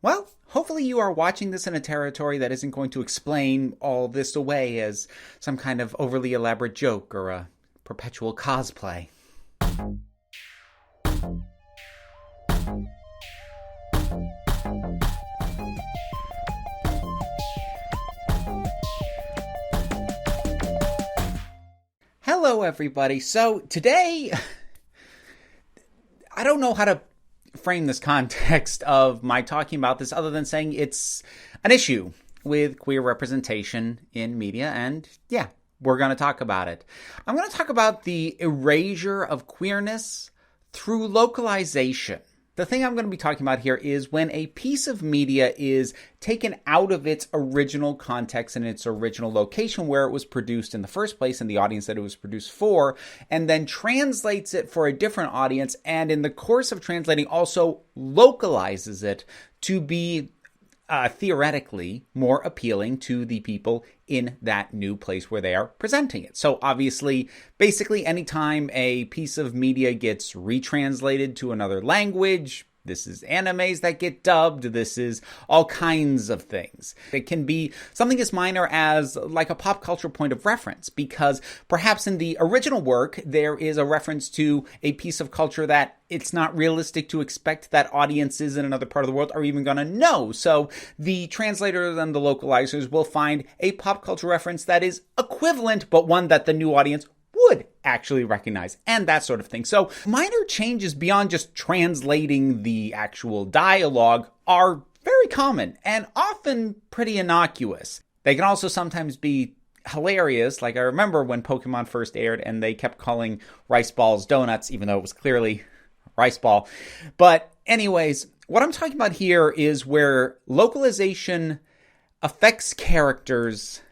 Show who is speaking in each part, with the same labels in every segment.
Speaker 1: Well, hopefully you are watching this in a territory that isn't going to explain all this away as some kind of overly elaborate joke or a perpetual cosplay. Hello, everybody. So today, I don't know how to frame this context of my talking about this other than saying it's an issue with queer representation in media, and yeah, we're going to talk about it. I'm going to talk about the erasure of queerness through localization. The thing I'm going to be talking about here is when a piece of media is taken out of its original context and its original location where it was produced in the first place and the audience that it was produced for, and then translates it for a different audience, and in the course of translating also localizes it to be theoretically more appealing to the people in that new place where they are presenting it. So obviously, basically anytime a piece of media gets retranslated to another language, this is animes that get dubbed, this is all kinds of things. It can be something as minor as like a pop culture point of reference, because perhaps in the original work, there is a reference to a piece of culture that it's not realistic to expect that audiences in another part of the world are even going to know. So the translators and the localizers will find a pop culture reference that is equivalent, but one that the new audience would actually recognize, and that sort of thing. So minor changes beyond just translating the actual dialogue are very common and often pretty innocuous. They can also sometimes be hilarious. Like I remember when Pokemon first aired and they kept calling rice balls donuts, even though it was clearly a rice ball. But anyways, what I'm talking about here is where localization affects characters,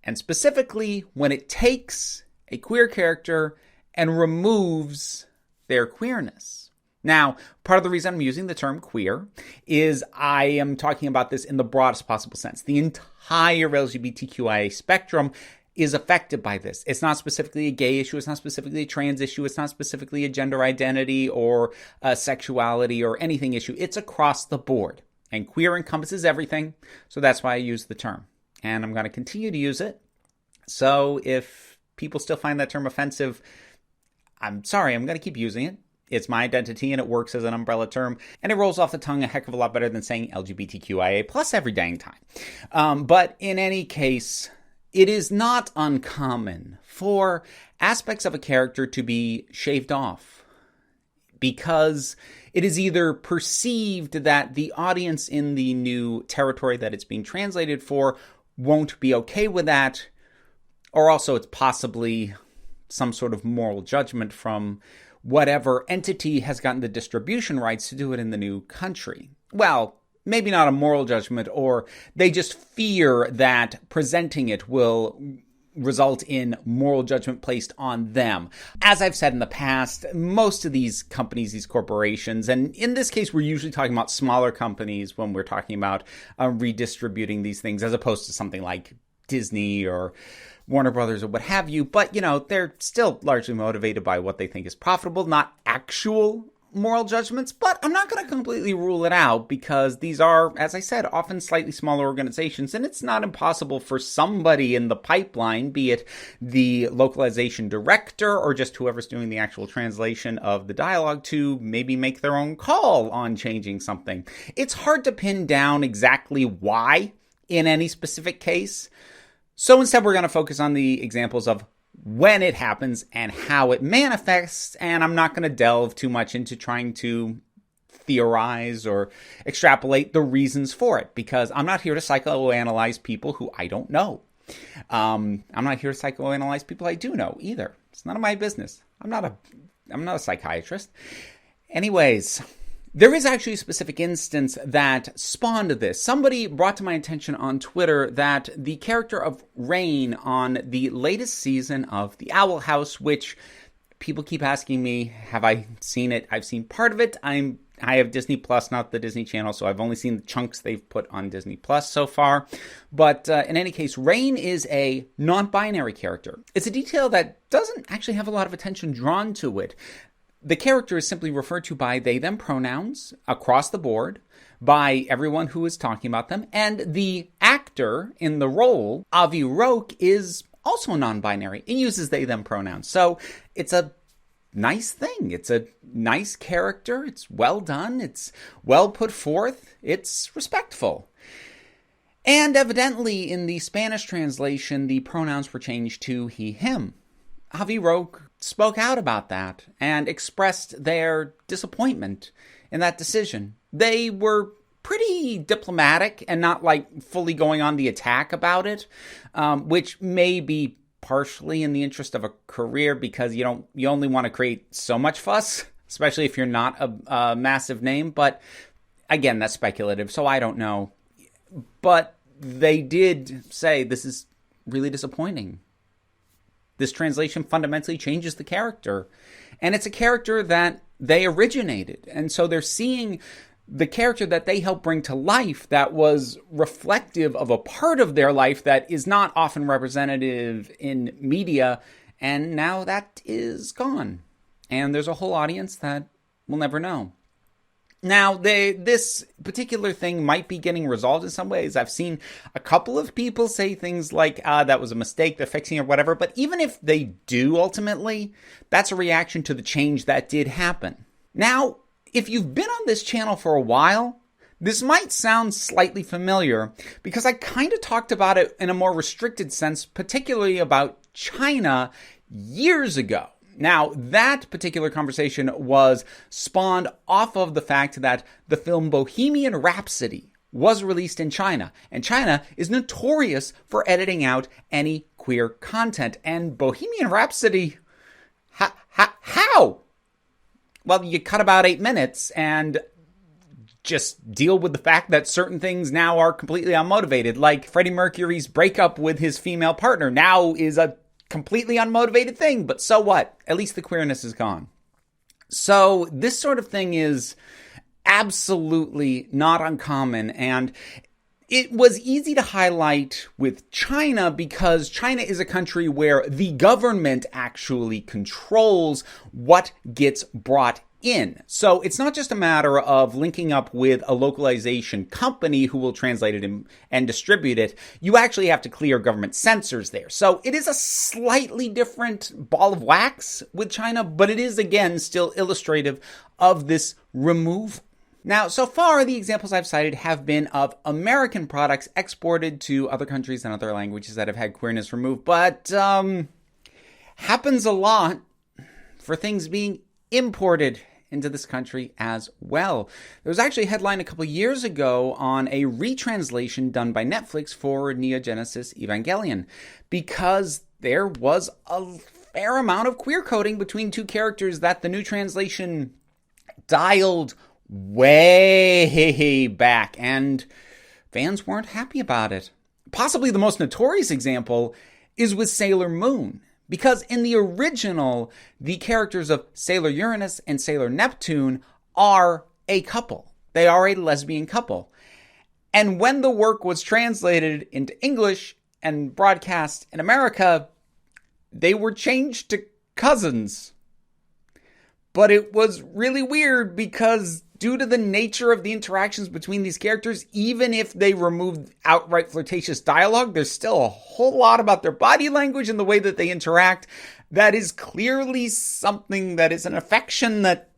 Speaker 1: and specifically when it takes a queer character and removes their queerness. Now, part of the reason I'm using the term queer is I am talking about this in the broadest possible sense. The entire LGBTQIA spectrum is affected by this. It's not specifically a gay issue. It's not specifically a trans issue. It's not specifically a gender identity or a sexuality or anything issue. It's across the board. And queer encompasses everything. So that's why I use the term. And I'm going to continue to use it. So if people still find that term offensive, I'm sorry, I'm going to keep using it. It's my identity and it works as an umbrella term, and it rolls off the tongue a heck of a lot better than saying LGBTQIA plus every dang time. But in any case, it is not uncommon for aspects of a character to be shaved off because it is either perceived that the audience in the new territory that it's being translated for won't be okay with that, or also it's possibly some sort of moral judgment from whatever entity has gotten the distribution rights to do it in the new country. Well, maybe not a moral judgment, or they just fear that presenting it will result in moral judgment placed on them. As I've said in the past, most of these companies, these corporations, and in this case, we're usually talking about smaller companies when we're talking about redistributing these things, as opposed to something like Disney or Warner Brothers or what have you. But, you know, they're still largely motivated by what they think is profitable, not actual moral judgments. But I'm not going to completely rule it out because these are, as I said, often slightly smaller organizations. And it's not impossible for somebody in the pipeline, be it the localization director or just whoever's doing the actual translation of the dialogue, to maybe make their own call on changing something. It's hard to pin down exactly why in any specific case. So instead, we're going to focus on the examples of when it happens and how it manifests, and I'm not going to delve too much into trying to theorize or extrapolate the reasons for it, because I'm not here to psychoanalyze people who I don't know. I'm not here to psychoanalyze people I do know either. It's none of my business. I'm not a psychiatrist. Anyways, there is actually a specific instance that spawned this. Somebody brought to my attention on Twitter that the character of Rain on the latest season of The Owl House, which people keep asking me, have I seen it? I've seen part of it. I have Disney Plus, not the Disney Channel, so I've only seen the chunks they've put on Disney Plus so far. But in any case, Rain is a non-binary character. It's a detail that doesn't actually have a lot of attention drawn to it. The character is simply referred to by they, them pronouns across the board, by everyone who is talking about them. And the actor in the role, Avi Roque, is also non-binary and uses they, them pronouns. So it's a nice thing. It's a nice character. It's well done. It's well put forth. It's respectful. And evidently in the Spanish translation, the pronouns were changed to he, him. Avi Roque spoke out about that and expressed their disappointment in that decision. They were pretty diplomatic and not like fully going on the attack about it, which may be partially in the interest of a career because you only want to create so much fuss, especially if you're not a massive name. But again, that's speculative, so I don't know. But they did say this is really disappointing. This translation fundamentally changes the character. And it's a character that they originated. And so they're seeing the character that they helped bring to life that was reflective of a part of their life that is not often representative in media. And now that is gone. And there's a whole audience that will never know. Now, this particular thing might be getting resolved in some ways. I've seen a couple of people say things like, that was a mistake, they're fixing it or whatever. But even if they do ultimately, that's a reaction to the change that did happen. Now, if you've been on this channel for a while, this might sound slightly familiar because I kind of talked about it in a more restricted sense, particularly about China years ago. Now, that particular conversation was spawned off of the fact that the film Bohemian Rhapsody was released in China, and China is notorious for editing out any queer content. And Bohemian Rhapsody, how? Well, you cut about 8 minutes and just deal with the fact that certain things now are completely unmotivated, like Freddie Mercury's breakup with his female partner now is a completely unmotivated thing, but so what? At least the queerness is gone. So this sort of thing is absolutely not uncommon, and it was easy to highlight with China because China is a country where the government actually controls what gets brought in. So it's not just a matter of linking up with a localization company who will translate it and distribute it. You actually have to clear government censors there. So it is a slightly different ball of wax with China, but it is, again, still illustrative of this removal. Now, so far, the examples I've cited have been of American products exported to other countries and other languages that have had queerness removed, but happens a lot for things being imported into this country as well. There was actually a headline a couple years ago on a retranslation done by Netflix for Neon Genesis Evangelion because there was a fair amount of queer coding between two characters that the new translation dialed way back, and fans weren't happy about it. Possibly the most notorious example is with Sailor Moon. Because in the original, the characters of Sailor Uranus and Sailor Neptune are a couple. They are a lesbian couple. And when the work was translated into English and broadcast in America, they were changed to cousins. But it was really weird because due to the nature of the interactions between these characters, even if they removed outright flirtatious dialogue, there's still a whole lot about their body language and the way that they interact that is clearly something that is an affection that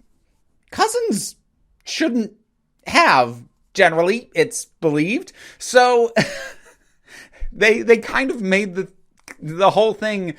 Speaker 1: cousins shouldn't have. Generally, it's believed. So they kind of made the whole thing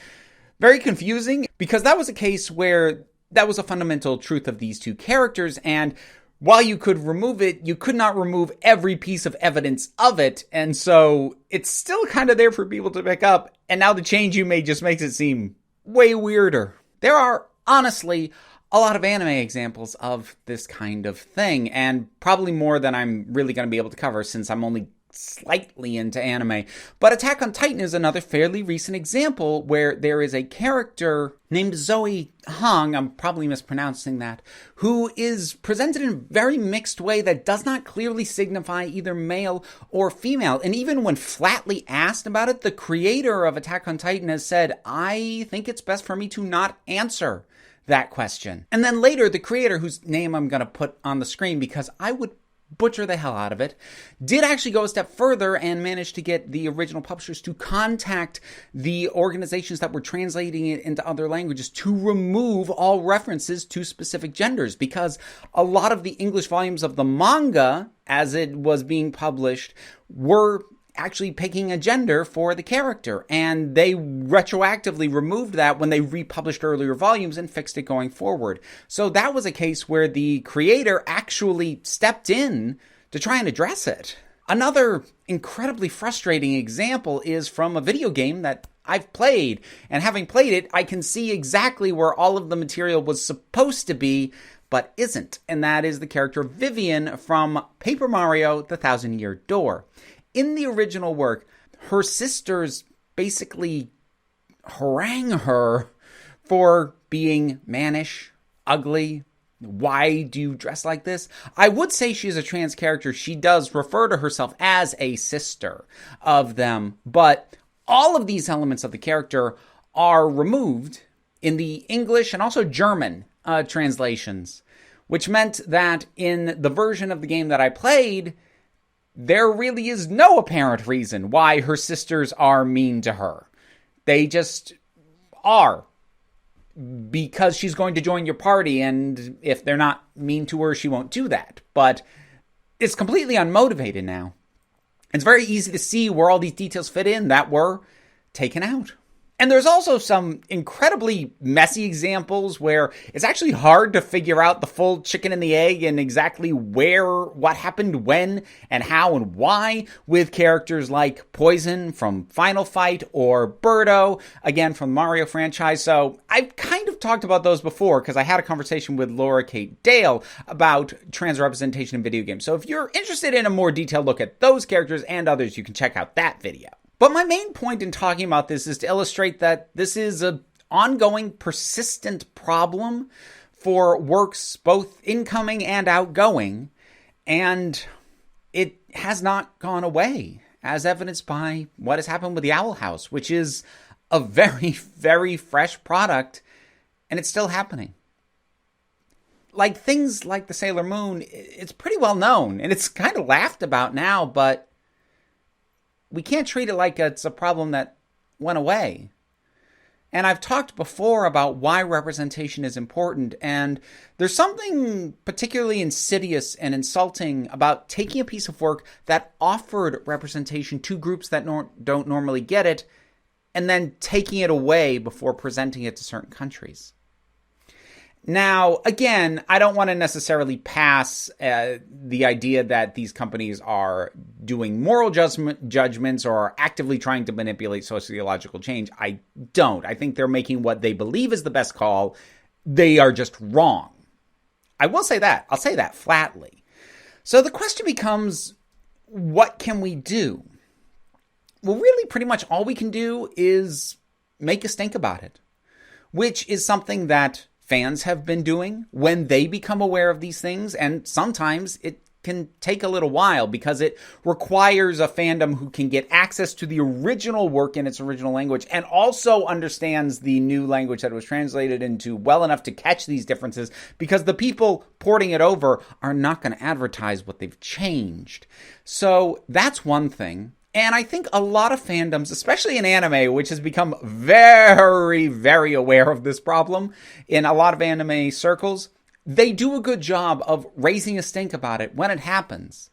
Speaker 1: very confusing because that was a case where that was a fundamental truth of these two characters, and while you could remove it, you could not remove every piece of evidence of it, and so it's still kind of there for people to pick up, and now the change you made just makes it seem way weirder. There are, honestly, a lot of anime examples of this kind of thing, and probably more than I'm really going to be able to cover since I'm only slightly into anime. But Attack on Titan is another fairly recent example where there is a character named Zoe Hong, I'm probably mispronouncing that, who is presented in a very mixed way that does not clearly signify either male or female. And even when flatly asked about it, the creator of Attack on Titan has said, I think it's best for me to not answer that question. And then later, the creator, whose name I'm going to put on the screen because I would butcher the hell out of it, did actually go a step further and managed to get the original publishers to contact the organizations that were translating it into other languages to remove all references to specific genders, because a lot of the English volumes of the manga, as it was being published, were actually picking a gender for the character, and they retroactively removed that when they republished earlier volumes and fixed it going forward. So that was a case where the creator actually stepped in to try and address it. Another incredibly frustrating example is from a video game that I've played, and having played it, I can see exactly where all of the material was supposed to be, but isn't, and that is the character Vivian from Paper Mario: The Thousand-Year Door. In the original work, her sisters basically harangue her for being mannish, ugly. Why do you dress like this? I would say she's a trans character. She does refer to herself as a sister of them, but all of these elements of the character are removed in the English and also German translations, which meant that in the version of the game that I played, there really is no apparent reason why her sisters are mean to her. They just are. Because she's going to join your party, and if they're not mean to her, she won't do that. But it's completely unmotivated now. It's very easy to see where all these details fit in that were taken out. And there's also some incredibly messy examples where it's actually hard to figure out the full chicken and the egg and exactly what happened when and how and why, with characters like Poison from Final Fight or Birdo, again from the Mario franchise. So I've kind of talked about those before because I had a conversation with Laura Kate Dale about trans representation in video games. So if you're interested in a more detailed look at those characters and others, you can check out that video. But my main point in talking about this is to illustrate that this is an ongoing, persistent problem for works both incoming and outgoing, and it has not gone away, as evidenced by what has happened with the Owl House, which is a very, very fresh product, and it's still happening. Like things like the Sailor Moon, it's pretty well known, and it's kind of laughed about now, but we can't treat it like it's a problem that went away. And I've talked before about why representation is important, and there's something particularly insidious and insulting about taking a piece of work that offered representation to groups that don't normally get it, and then taking it away before presenting it to certain countries. Now, again, I don't want to necessarily pass the idea that these companies are doing moral judgments or are actively trying to manipulate sociological change. I don't. I think they're making what they believe is the best call. They are just wrong. I will say that. I'll say that flatly. So the question becomes, what can we do? Well, really, pretty much all we can do is make a stink about it, which is something that fans have been doing when they become aware of these things, and sometimes it can take a little while because it requires a fandom who can get access to the original work in its original language and also understands the new language that it was translated into well enough to catch these differences, because the people porting it over are not going to advertise what they've changed. So that's one thing. And I think a lot of fandoms, especially in anime, which has become very, very aware of this problem in a lot of anime circles, they do a good job of raising a stink about it when it happens.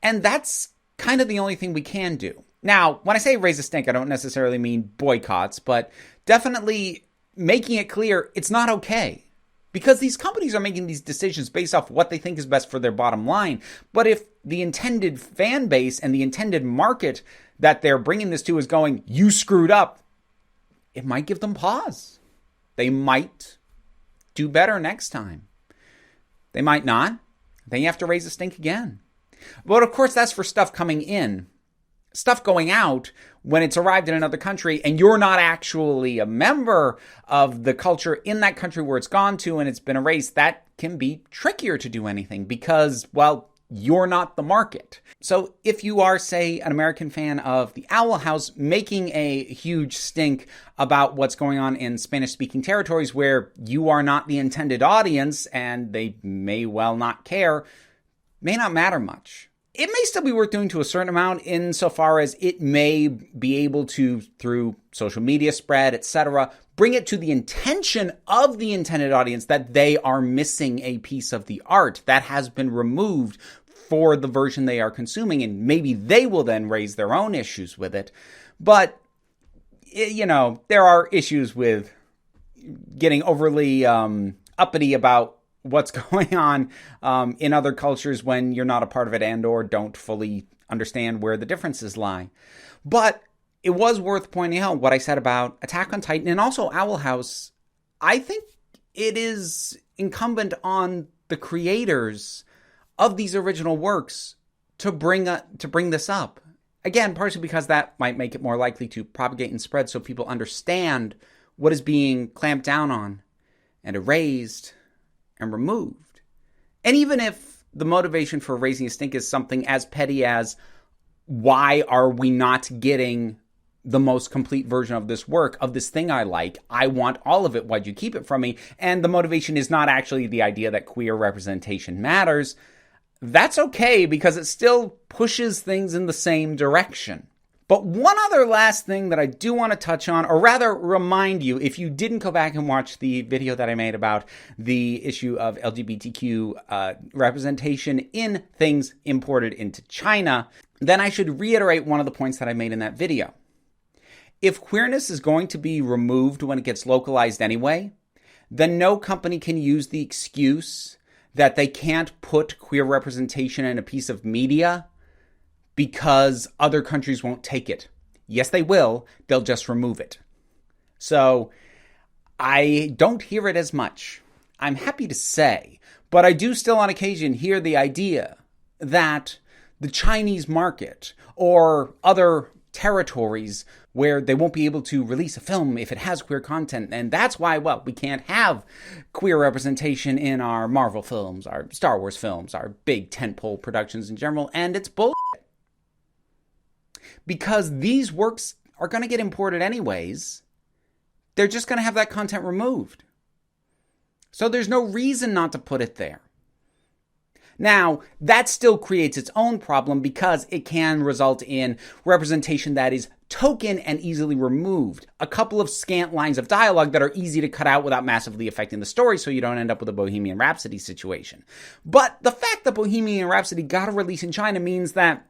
Speaker 1: And that's kind of the only thing we can do. Now, when I say raise a stink, I don't necessarily mean boycotts, but definitely making it clear it's not okay. Because these companies are making these decisions based off what they think is best for their bottom line. But if the intended fan base and the intended market that they're bringing this to is going, you screwed up, it might give them pause. They might do better next time. They might not. Then you have to raise a stink again. But of course, that's for stuff coming in. Stuff going out, when it's arrived in another country and you're not actually a member of the culture in that country where it's gone to and it's been erased, that can be trickier to do anything because, well, you're not the market. So if you are, say, an American fan of the Owl House making a huge stink about what's going on in Spanish-speaking territories where you are not the intended audience and they may well not care, may not matter much. It may still be worth doing to a certain amount insofar as it may be able to, through social media spread, etc., bring it to the intention of the intended audience that they are missing a piece of the art that has been removed for the version they are consuming, and maybe they will then raise their own issues with it. But, there are issues with getting overly uppity about what's going on in other cultures when you're not a part of it and or don't fully understand where the differences lie. But it was worth pointing out what I said about Attack on Titan and also Owl House. I think it is incumbent on the creators of these original works to bring this up. Again, partially because that might make it more likely to propagate and spread so people understand what is being clamped down on and erased and removed. And even if the motivation for raising a stink is something as petty as, why are we not getting the most complete version of this work, of this thing I like? I want all of it. Why'd you keep it from me? And the motivation is not actually the idea that queer representation matters. That's okay, because it still pushes things in the same direction. But one other last thing that I do want to touch on, or rather remind you, if you didn't go back and watch the video that I made about the issue of LGBTQ representation in things imported into China, then I should reiterate one of the points that I made in that video. If queerness is going to be removed when it gets localized anyway, then no company can use the excuse that they can't put queer representation in a piece of media because other countries won't take it. Yes, they will. They'll just remove it. So I don't hear it as much, I'm happy to say, but I do still on occasion hear the idea that the Chinese market or other territories where they won't be able to release a film if it has queer content, and that's why, we can't have queer representation in our Marvel films, our Star Wars films, our big tentpole productions in general, and it's bullshit. Because these works are going to get imported anyways, they're just going to have that content removed. So there's no reason not to put it there. Now, that still creates its own problem because it can result in representation that is token and easily removed. A couple of scant lines of dialogue that are easy to cut out without massively affecting the story so you don't end up with a Bohemian Rhapsody situation. But the fact that Bohemian Rhapsody got a release in China means that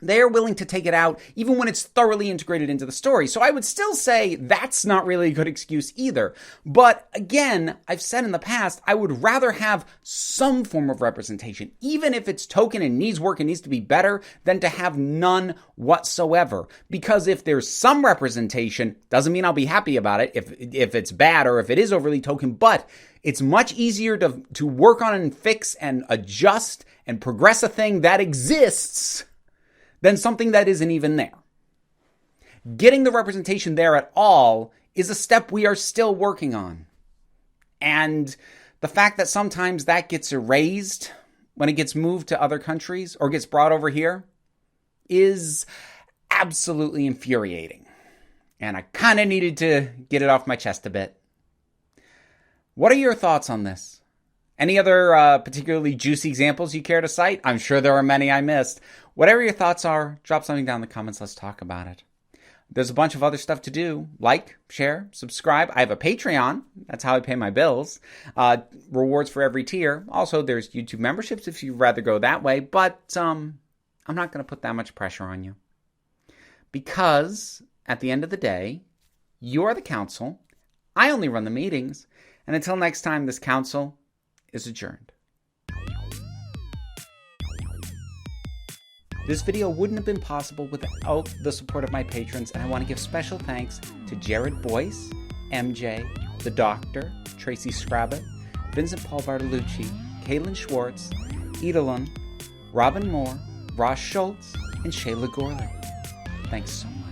Speaker 1: they are willing to take it out even when it's thoroughly integrated into the story. So I would still say that's not really a good excuse either. But again, I've said in the past, I would rather have some form of representation, even if it's token and needs work and needs to be better, than to have none whatsoever. Because if there's some representation, doesn't mean I'll be happy about it if it's bad or if it is overly token, but it's much easier to work on and fix and adjust and progress a thing that exists than something that isn't even there. Getting the representation there at all is a step we are still working on. And the fact that sometimes that gets erased when it gets moved to other countries or gets brought over here is absolutely infuriating. And I kind of needed to get it off my chest a bit. What are your thoughts on this? Any other particularly juicy examples you care to cite? I'm sure there are many I missed. Whatever your thoughts are, drop something down in the comments. Let's talk about it. There's a bunch of other stuff to do. Like, share, subscribe. I have a Patreon. That's how I pay my bills. Rewards for every tier. Also, there's YouTube memberships if you'd rather go that way. But I'm not going to put that much pressure on you. Because at the end of the day, you are the council. I only run the meetings. And until next time, this council is adjourned. This video wouldn't have been possible without the support of my patrons, and I want to give special thanks to Jared Boyce, MJ, The Doctor, Tracy Scrabbit, Vincent Paul Bartolucci, Caitlin Schwartz, Edelon, Robin Moore, Ross Schultz, and Shayla Gorley. Thanks so much.